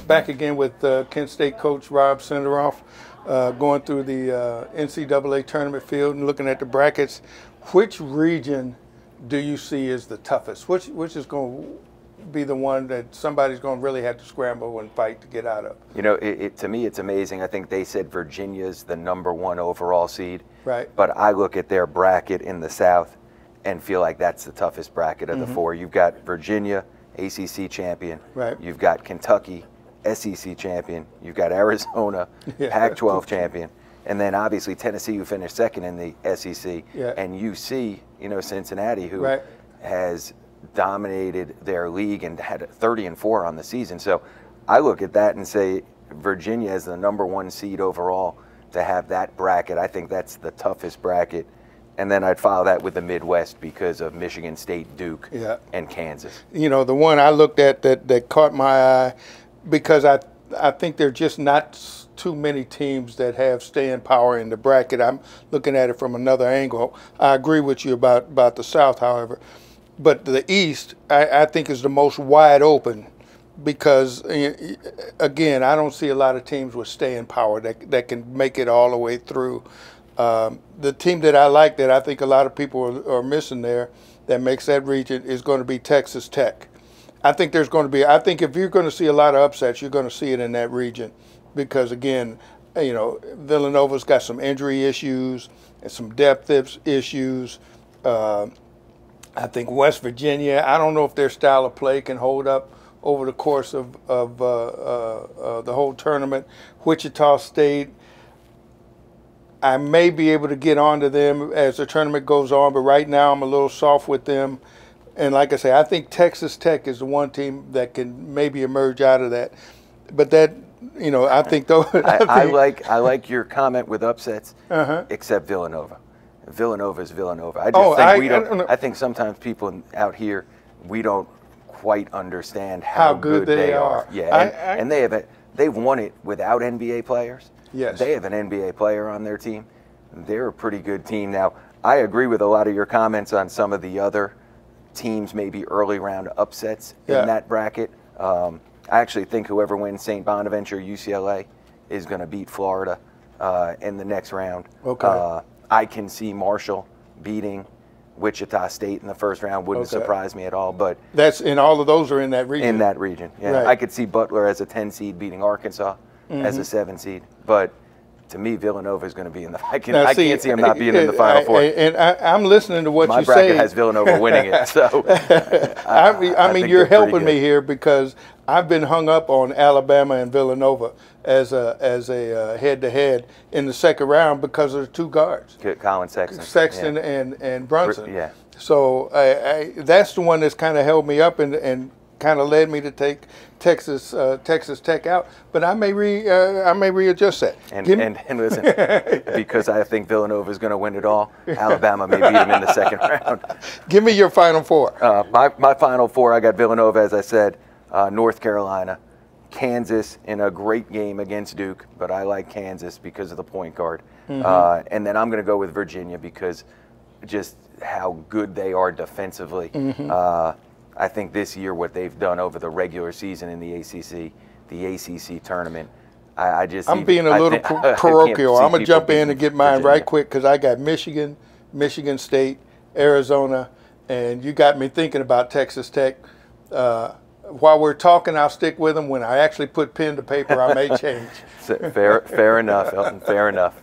Back again with Kent State coach Rob Senderoff, going through the NCAA tournament field and looking at the brackets. Which region do you see as the toughest? Which is going to be the one that somebody's going to really have to scramble and fight to get out of? You know, to me, it's amazing. I think they said Virginia's the #1 overall seed. Right. But I look at their bracket in the South and feel like that's the toughest bracket of the four. You've got Virginia, ACC champion. Right. You've got Kentucky, SEC champion. You've got Arizona, Pac-12 champion. And then obviously Tennessee, who finished second in the SEC. Yeah. And UC, you know, Cincinnati, who Right. has dominated their league and had 30-4 on the season. So I look at that and say Virginia is the #1 seed overall to have that bracket. I think that's the toughest bracket. And then I'd follow that with the Midwest because of Michigan State, Duke, and Kansas. You know, the one I looked at that caught my eye, because I think there are just not too many teams that have staying power in the bracket. I'm looking at it from another angle. I agree with you about the South, however. But the East, I think, is the most wide open because, again, I don't see a lot of teams with staying power that can make it all the way through. The team that I like, that I think a lot of people are missing there, that makes that region, is going to be Texas Tech. I think there's going to be, I think if you're going to see a lot of upsets, you're going to see it in that region because, again, you know, Villanova's got some injury issues and some depth issues. I think West Virginia, I don't know if their style of play can hold up over the course of the whole tournament. Wichita State, I may be able to get onto them as the tournament goes on, but right now I'm a little soft with them. And like I say, I think Texas Tech is the one team that can maybe emerge out of that. But that, you know, I think though. I like your comment with upsets, except Villanova. Villanova is Villanova. I just think we don't. I think sometimes people out here, we don't quite understand how good they are. Yeah, and they've won it without NBA players. Yes. They have an NBA player on their team. They're a pretty good team. Now, I agree with a lot of your comments on some of the other teams, maybe early round upsets in that bracket. I actually think whoever wins St. Bonaventure, UCLA, is going to beat Florida in the next round. Okay. I can see Marshall beating Wichita State in the first round. Wouldn't surprise me at all. But that's in all of those are in that region. In that region, yeah. Right. I could see Butler as a 10 seed beating Arkansas as a 7 seed. But to me, Villanova is going to be in the. I can't see them not being in the Final Four. And I'm listening to what you say. My bracket has Villanova winning it. So I mean, you're helping me here because I've been hung up on Alabama and Villanova as a head-to-head in the second round because of the two guards, Colin Sexton, and Brunson. Yeah. So that's the one that's kind of held me up and kind of led me to take Texas Tech out, but I may readjust that. And listen, because I think Villanova is going to win it all, Alabama may beat them in the second round. Give me your Final Four. My Final Four, I got Villanova, as I said, North Carolina, Kansas in a great game against Duke, but I like Kansas because of the point guard. And then I'm going to go with Virginia because just how good they are defensively. I think this year what they've done over the regular season in the ACC tournament, I'm being a little parochial. I'm going to jump in and get mine right quick because I got Michigan, Michigan State, Arizona, and you got me thinking about Texas Tech. While we're talking, I'll stick with them. When I actually put pen to paper, I may change. Fair enough, Elton. Fair enough.